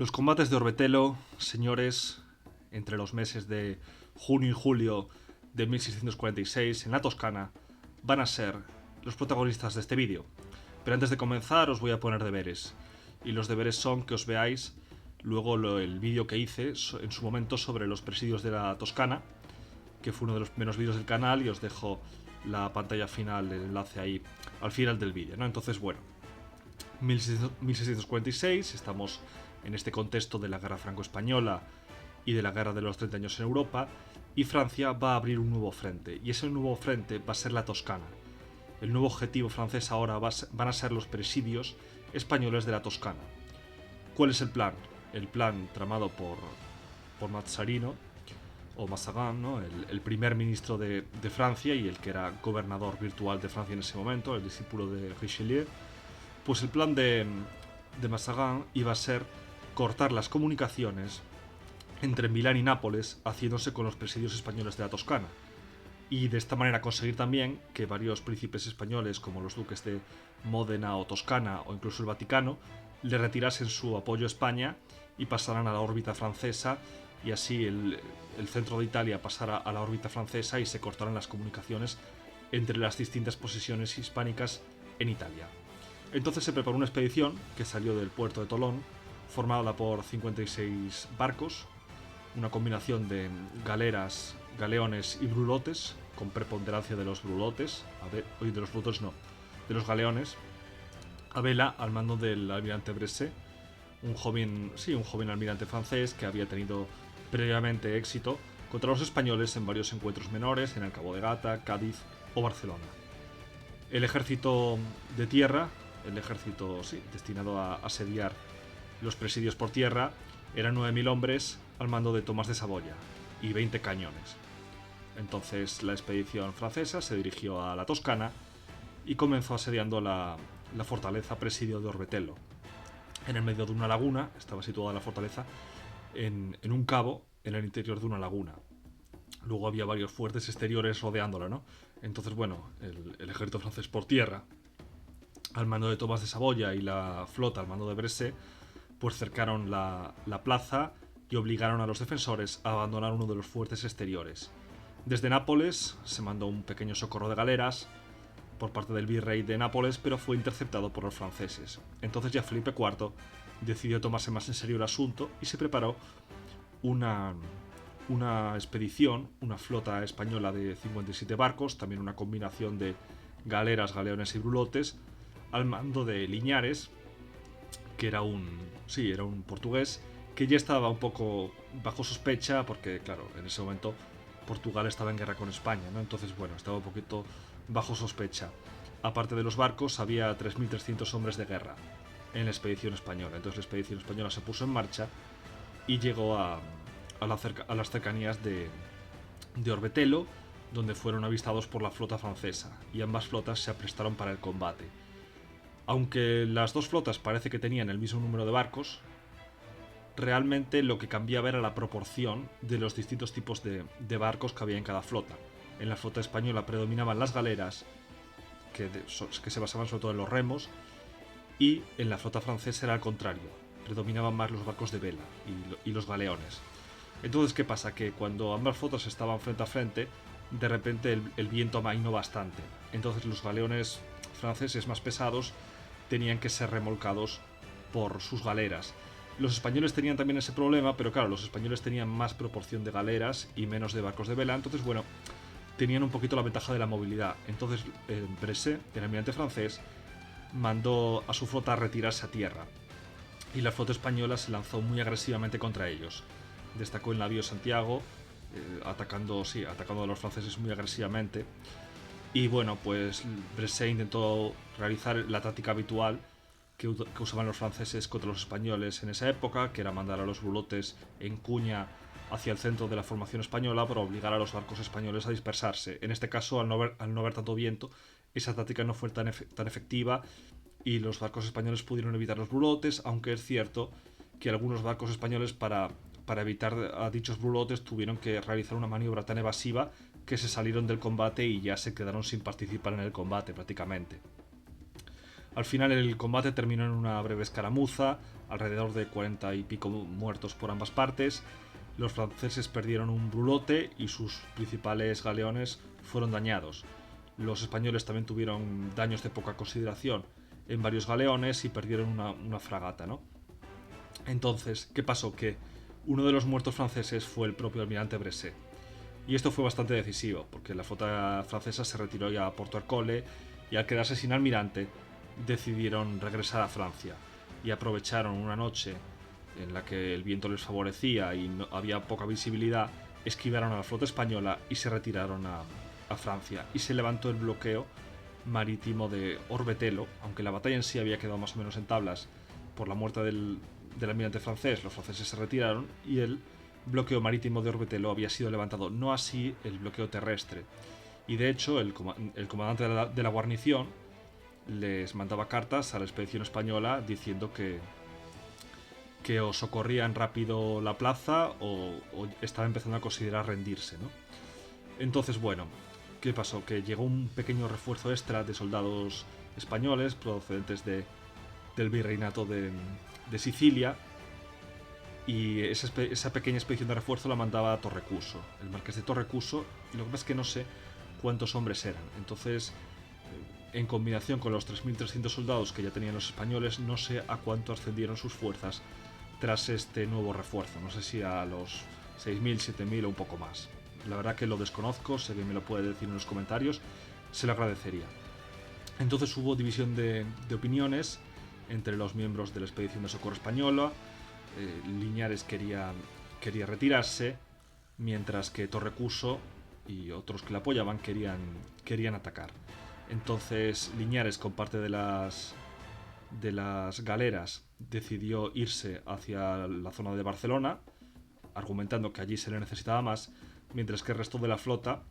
Los combates de Orbetelo, señores, entre los meses de junio y julio de 1646 en la Toscana, van a ser los protagonistas de este vídeo. Pero antes de comenzar os voy a poner deberes. Y los deberes son que os veáis luego el vídeo que hice en su momento sobre los presidios de la Toscana, que fue uno de los primeros vídeos del canal, y os dejo la pantalla final, el enlace ahí al final del vídeo, ¿no? Entonces, bueno, 1646, estamos en este contexto de la guerra franco-española y de la guerra de los 30 años en Europa, y Francia va a abrir un nuevo frente, y ese nuevo frente va a ser la Toscana. El nuevo objetivo francés ahora van a ser los presidios españoles de la Toscana. ¿Cuál es el plan? El plan tramado por Mazzarino, o Mazarin, ¿no? el primer ministro de Francia y el que era gobernador virtual de Francia en ese momento, el discípulo de Richelieu. Pues el plan de Mazarin iba a ser cortar las comunicaciones entre Milán y Nápoles, haciéndose con los presidios españoles de la Toscana, y de esta manera conseguir también que varios príncipes españoles, como los duques de Módena o Toscana o incluso el Vaticano, le retirasen su apoyo a España y pasaran a la órbita francesa, y así el centro de Italia pasara a la órbita francesa y se cortaran las comunicaciones entre las distintas posesiones hispánicas en Italia. Entonces se preparó una expedición que salió del puerto de Tolón, formada por 56 barcos, una combinación de galeras, galeones y brulotes, con preponderancia de los brulotes, de los galeones, a vela al mando del almirante Bresset, un joven almirante francés que había tenido previamente éxito contra los españoles en varios encuentros menores en el Cabo de Gata, Cádiz o Barcelona. El ejército de tierra, destinado a asediar los presidios por tierra, eran 9.000 hombres al mando de Tomás de Saboya y 20 cañones. Entonces la expedición francesa se dirigió a la Toscana y comenzó asediando la fortaleza presidio de Orbetelo. En el medio de una laguna estaba situada la fortaleza, en un cabo en el interior de una laguna. Luego había varios fuertes exteriores rodeándola, ¿no? Entonces, bueno, el ejército francés por tierra, al mando de Tomás de Saboya, y la flota al mando de Bresset, pues cercaron la plaza y obligaron a los defensores a abandonar uno de los fuertes exteriores. Desde Nápoles se mandó un pequeño socorro de galeras por parte del virrey de Nápoles, pero fue interceptado por los franceses. Entonces ya Felipe IV decidió tomarse más en serio el asunto y se preparó una expedición, una flota española de 57 barcos, también una combinación de galeras, galeones y brulotes, al mando de Liñares, que era un portugués que ya estaba un poco bajo sospecha porque, claro, en ese momento Portugal estaba en guerra con España, ¿no? Entonces, bueno, estaba un poquito bajo sospecha. Aparte de los barcos, había 3.300 hombres de guerra en la expedición española. Entonces la expedición española se puso en marcha y llegó a las cercanías de Orbetelo, donde fueron avistados por la flota francesa, y ambas flotas se aprestaron para el combate. Aunque las dos flotas parece que tenían el mismo número de barcos, realmente lo que cambiaba era la proporción de los distintos tipos de barcos que había en cada flota. En la flota española predominaban las galeras, que se basaban sobre todo en los remos, y en la flota francesa era al contrario, predominaban más los barcos de vela y los galeones. Entonces, ¿qué pasa? Que cuando ambas flotas estaban frente a frente, de repente el viento amainó bastante. Entonces los galeones franceses más pesados tenían que ser remolcados por sus galeras. Los españoles tenían también ese problema, pero claro, los españoles tenían más proporción de galeras y menos de barcos de vela, entonces, bueno, tenían un poquito la ventaja de la movilidad. Entonces Bresset, el almirante francés, mandó a su flota a retirarse a tierra, y la flota española se lanzó muy agresivamente contra ellos. Destacó el navío Santiago, atacando a los franceses muy agresivamente. Y bueno, pues Bresset intentó realizar la táctica habitual que usaban los franceses contra los españoles en esa época, que era mandar a los brulotes en cuña hacia el centro de la formación española para obligar a los barcos españoles a dispersarse. En este caso, al no haber tanto viento, esa táctica no fue tan efectiva y los barcos españoles pudieron evitar los brulotes, aunque es cierto que algunos barcos españoles, para evitar a dichos brulotes, tuvieron que realizar una maniobra tan evasiva que se salieron del combate y ya se quedaron sin participar en el combate prácticamente. Al final el combate terminó en una breve escaramuza, alrededor de 40 y pico muertos por ambas partes. Los franceses perdieron un brulote y sus principales galeones fueron dañados. Los españoles también tuvieron daños de poca consideración en varios galeones y perdieron una fragata, ¿no? Entonces, ¿qué pasó? Que uno de los muertos franceses fue el propio almirante Bresset. Y esto fue bastante decisivo, porque la flota francesa se retiró ya a Porto Ercole y al quedarse sin almirante, decidieron regresar a Francia y aprovecharon una noche en la que el viento les favorecía y no, había poca visibilidad, esquivaron a la flota española y se retiraron a Francia. Y se levantó el bloqueo marítimo de Orbetelo, aunque la batalla en sí había quedado más o menos en tablas por la muerte del almirante francés. Los franceses se retiraron y el bloqueo marítimo de Orbetelo había sido levantado, no así el bloqueo terrestre. Y de hecho el comandante de la guarnición les mandaba cartas a la expedición española diciendo que o socorrían rápido la plaza o estaba empezando a considerar rendirse, ¿no? Entonces, bueno, ¿qué pasó? Que llegó un pequeño refuerzo extra de soldados españoles procedentes del virreinato de Sicilia, y esa pequeña expedición de refuerzo la mandaba a Torrecuso, el marqués de Torrecuso, y lo que pasa es que no sé cuántos hombres eran. Entonces, en combinación con los 3.300 soldados que ya tenían los españoles, no sé a cuánto ascendieron sus fuerzas tras este nuevo refuerzo. No sé si a los 6.000, 7.000 o un poco más. La verdad que lo desconozco, si alguien me lo puede decir en los comentarios, se lo agradecería. Entonces hubo división de opiniones entre los miembros de la expedición de socorro española. Liñares quería retirarse, mientras que Torrecuso y otros que le apoyaban querían atacar. Entonces Liñares, con parte de las galeras, decidió irse hacia la zona de Barcelona, argumentando que allí se le necesitaba más, mientras que el resto de la flota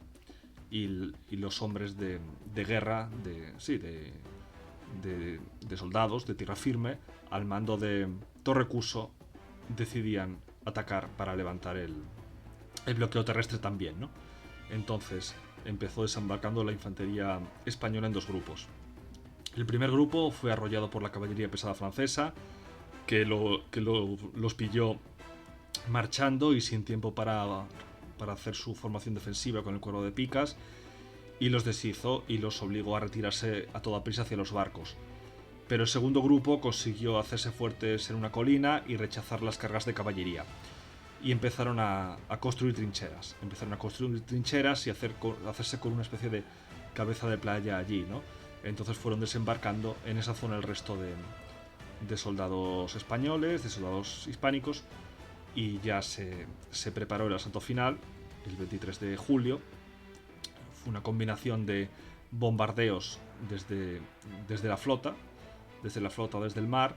y los hombres de guerra, de soldados de tierra firme, al mando de Torrecuso, decidían atacar para levantar el bloqueo terrestre también, ¿no? Entonces empezó desembarcando la infantería española en dos grupos. El primer grupo fue arrollado por la caballería pesada francesa, que los pilló marchando y sin tiempo para hacer su formación defensiva con el cuervo de picas, y los deshizo y los obligó a retirarse a toda prisa hacia los barcos. Pero el segundo grupo consiguió hacerse fuertes en una colina y rechazar las cargas de caballería. Y empezaron a construir trincheras. Empezaron a construir trincheras y hacerse con una especie de cabeza de playa allí, ¿no? Entonces fueron desembarcando en esa zona el resto de soldados españoles, de soldados hispánicos, y ya se preparó el asalto final, el 23 de julio. Fue una combinación de bombardeos desde la flota, desde el mar,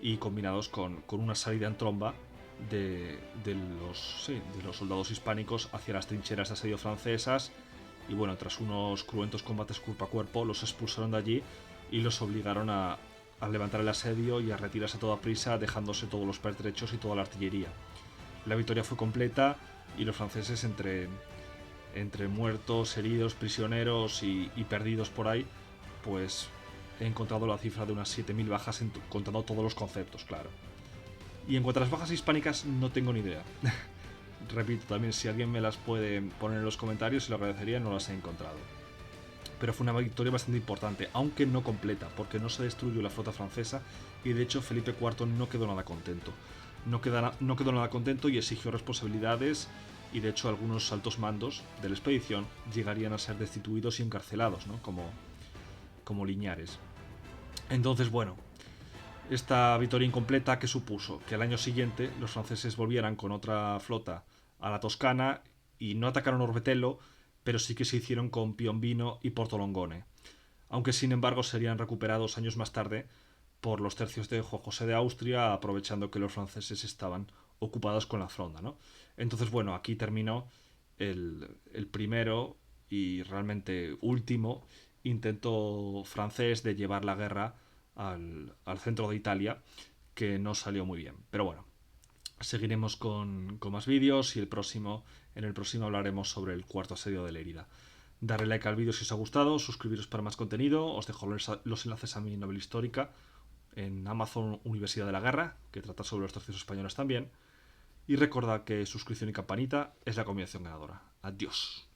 y combinados con una salida en tromba de los soldados hispánicos hacia las trincheras de asedio francesas. Y bueno, tras unos cruentos combates cuerpo a cuerpo, los expulsaron de allí y los obligaron a levantar el asedio y a retirarse a toda prisa, dejándose todos los pertrechos y toda la artillería. La victoria fue completa y los franceses, entre muertos, heridos, prisioneros y perdidos por ahí, pues he encontrado la cifra de unas 7.000 bajas, contando todos los conceptos, claro. Y en cuanto a las bajas hispánicas, no tengo ni idea. Repito, también si alguien me las puede poner en los comentarios, se lo agradecería, no las he encontrado. Pero fue una victoria bastante importante, aunque no completa, porque no se destruyó la flota francesa y de hecho Felipe IV no quedó nada contento. No quedó nada contento y exigió responsabilidades, y de hecho algunos altos mandos de la expedición llegarían a ser destituidos y encarcelados, ¿no? como Liñares. Entonces, bueno, esta victoria incompleta, ¿qué supuso? Que al año siguiente los franceses volvieran con otra flota a la Toscana y no atacaron Orbetello, pero sí que se hicieron con Piombino y Portolongone, aunque sin embargo serían recuperados años más tarde por los tercios de Juan José de Austria, aprovechando que los franceses estaban ocupados con la fronda, ¿no? Entonces, bueno, aquí terminó el primero y realmente último intento francés de llevar la guerra al centro de Italia, que no salió muy bien. Pero bueno, seguiremos con más vídeos y en el próximo hablaremos sobre el cuarto asedio de Lérida. Darle like al vídeo si os ha gustado, suscribiros para más contenido, os dejo los enlaces a mi novela histórica en Amazon Universidad de la Guerra, que trata sobre los tercios españoles también. Y recordad que suscripción y campanita es la combinación ganadora. Adiós.